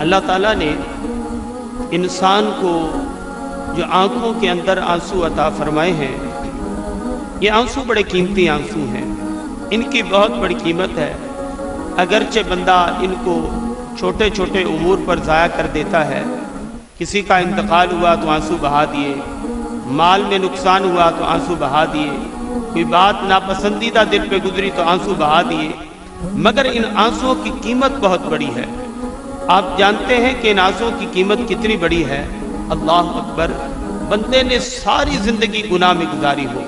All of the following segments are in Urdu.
اللہ تعالیٰ نے انسان کو جو آنکھوں کے اندر آنسو عطا فرمائے ہیں، یہ آنسو بڑے قیمتی آنسو ہیں، ان کی بہت بڑی قیمت ہے۔ اگرچہ بندہ ان کو چھوٹے چھوٹے امور پر ضائع کر دیتا ہے، کسی کا انتقال ہوا تو آنسو بہا دیے، مال میں نقصان ہوا تو آنسو بہا دیے، کوئی بات ناپسندیدہ دل پہ گزری تو آنسو بہا دیے، مگر ان آنسوؤں کی قیمت بہت بڑی ہے۔ آپ جانتے ہیں کہ ان آنسوؤں کی قیمت کتنی بڑی ہے؟ اللہ اکبر، بندے نے ساری زندگی گناہ میں گزاری ہو،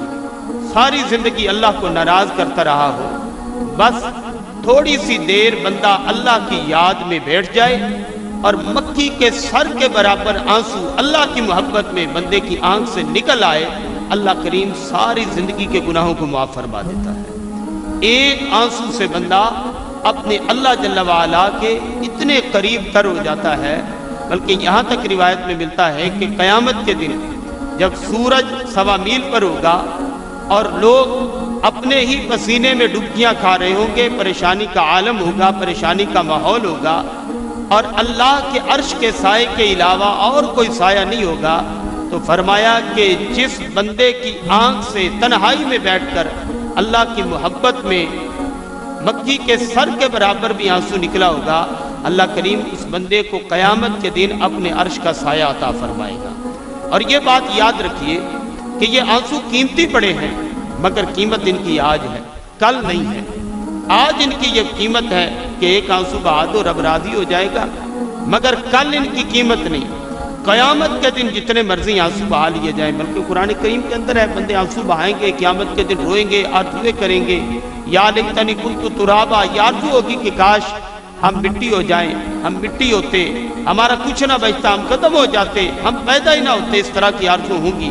ساری زندگی اللہ کو ناراض کرتا رہا ہو، بس تھوڑی سی دیر بندہ اللہ کی یاد میں بیٹھ جائے اور مکھی کے سر کے برابر آنسو اللہ کی محبت میں بندے کی آنکھ سے نکل آئے، اللہ کریم ساری زندگی کے گناہوں کو معاف فرما دیتا ہے۔ ایک آنسو سے بندہ اپنے اللہ جل وعلا کے اتنے قریب تر ہو جاتا ہے، بلکہ یہاں تک روایت میں ملتا ہے کہ قیامت کے دن جب سورج 1.25 میل پر ہوگا اور لوگ اپنے ہی پسینے میں ڈبکیاں کھا رہے ہوں گے، پریشانی کا عالم ہوگا، پریشانی کا ماحول ہوگا، اور اللہ کے عرش کے سائے کے علاوہ اور کوئی سایہ نہیں ہوگا، تو فرمایا کہ جس بندے کی آنکھ سے تنہائی میں بیٹھ کر اللہ کی محبت میں مکھی کے سر کے برابر بھی آنسو نکلا ہوگا، اللہ کریم اس بندے کو قیامت کے دن اپنے عرش کا سایہ عطا فرمائے گا۔ اور یہ بات یاد رکھیے کہ یہ آنسو قیمتی پڑے ہیں، مگر قیمت ان کی آج ہے، کل نہیں ہے۔ آج ان کی یہ قیمت ہے کہ ایک آنسو بہا دو رب راضی ہو جائے گا، مگر کل ان کی قیمت نہیں۔ قیامت کے دن جتنے مرضی آنسو بہا لیے جائیں، بلکہ قرآن کریم کے اندر ہے بندے آنسو بہائیں گے، قیامت کے دن روئیں گے، آرزویں کریں گے، یا لیتنی کنت ترابا، یہ آرزو ہوگی کہ کاش ہم مٹی ہو جائیں، ہم مٹی ہوتے، ہمارا کچھ نہ بچتا، ہم ختم ہو جاتے، ہم پیدا ہی نہ ہوتے، اس طرح کی آرزو ہوں گی۔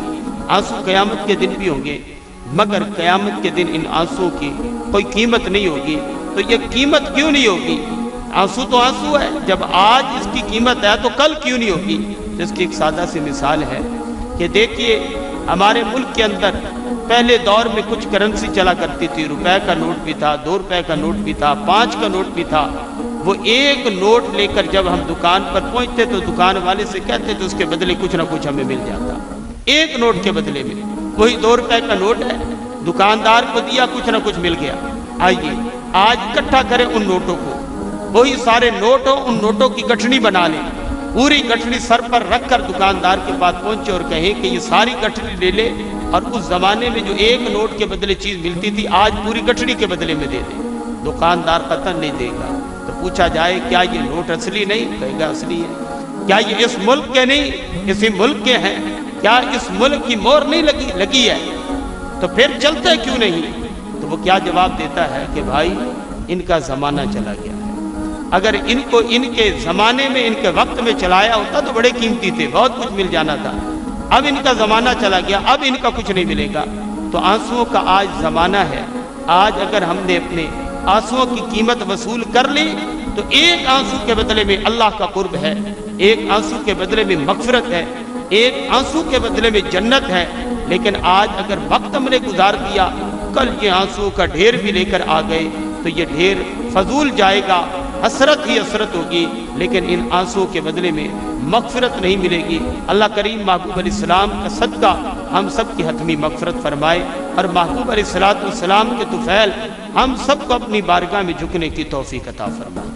آنسو قیامت کے دن بھی ہوں گے، مگر قیامت کے دن ان آنسو کی کوئی قیمت نہیں ہوگی۔ تو یہ قیمت کیوں نہیں ہوگی؟ آنسو تو آنسو ہے، جب آج اس کی قیمت ہے تو کل کیوں نہیں ہوگی؟ اس کی ایک سادہ سی مثال ہے کہ دیکھیے ہمارے ملک کے اندر پہلے دور میں کچھ کرنسی چلا کرتی تھی، روپے کا نوٹ بھی تھا، 2 روپے کا نوٹ بھی تھا، 5 کا نوٹ بھی تھا۔ وہ ایک نوٹ لے کر جب ہم دکان پر پہنچتے تو دکان والے سے کہتے تو اس کے بدلے کچھ نہ کچھ ہمیں مل جاتا، ایک نوٹ کے بدلے میں۔ وہی 2 روپے کا نوٹ ہے، دکاندار کو دیا، کچھ نہ کچھ مل گیا۔ آئیے آج اکٹھا کریں ان نوٹوں کو، وہی سارے نوٹ ہو، ان نوٹوں کی گٹھڑی بنا لیں، پوری گٹھڑی سر پر رکھ کر دکاندار کے پاس پہنچے اور کہیں کہ یہ ساری گٹھڑی لے لے، اور اس زمانے میں جو ایک نوٹ کے بدلے چیز ملتی تھی آج پوری گٹھڑی کے بدلے میں دے دے۔ دکاندار قطعاً نہیں دے گا۔ تو پوچھا جائے کیا یہ نوٹ اصلی نہیں؟ کہے گا اصلی ہے۔ کیا یہ اس ملک کے نہیں، اسی ملک کے ہیں؟ کیا اس ملک کی مہر نہیں لگی ہے؟ تو پھر چلتے کیوں نہیں؟ تو وہ کیا جواب دیتا ہے کہ بھائی ان کا زمانہ چلا گیا ہے، اگر ان کو ان کے زمانے میں، ان کے وقت میں چلایا ہوتا تو بڑے قیمتی تھے، بہت کچھ مل جانا تھا۔ اب ان کا زمانہ چلا گیا، اب ان کا کچھ نہیں ملے گا۔ تو آنسوؤں کا آج زمانہ ہے۔ آج اگر ہم نے اپنے آنسوؤں کی قیمت وصول کر لی تو ایک آنسو کے بدلے میں اللہ کا قرب ہے، ایک آنسو کے بدلے میں مغفرت ہے، ایک آنسو کے بدلے میں جنت ہے۔ لیکن آج اگر وقت ہم نے گزار دیا، کل یہ آنسو کا ڈھیر بھی لے کر آ گئے تو یہ ڈھیر فضول جائے گا، حسرت ہی حسرت ہوگی، لیکن ان آنسو کے بدلے میں مغفرت نہیں ملے گی۔ اللہ کریم محبوب علیہ السلام کا صدقہ ہم سب کی حتمی مغفرت فرمائے، اور محبوب علیہ السلام کے طفیل ہم سب کو اپنی بارگاہ میں جھکنے کی توفیق عطا فرمائے۔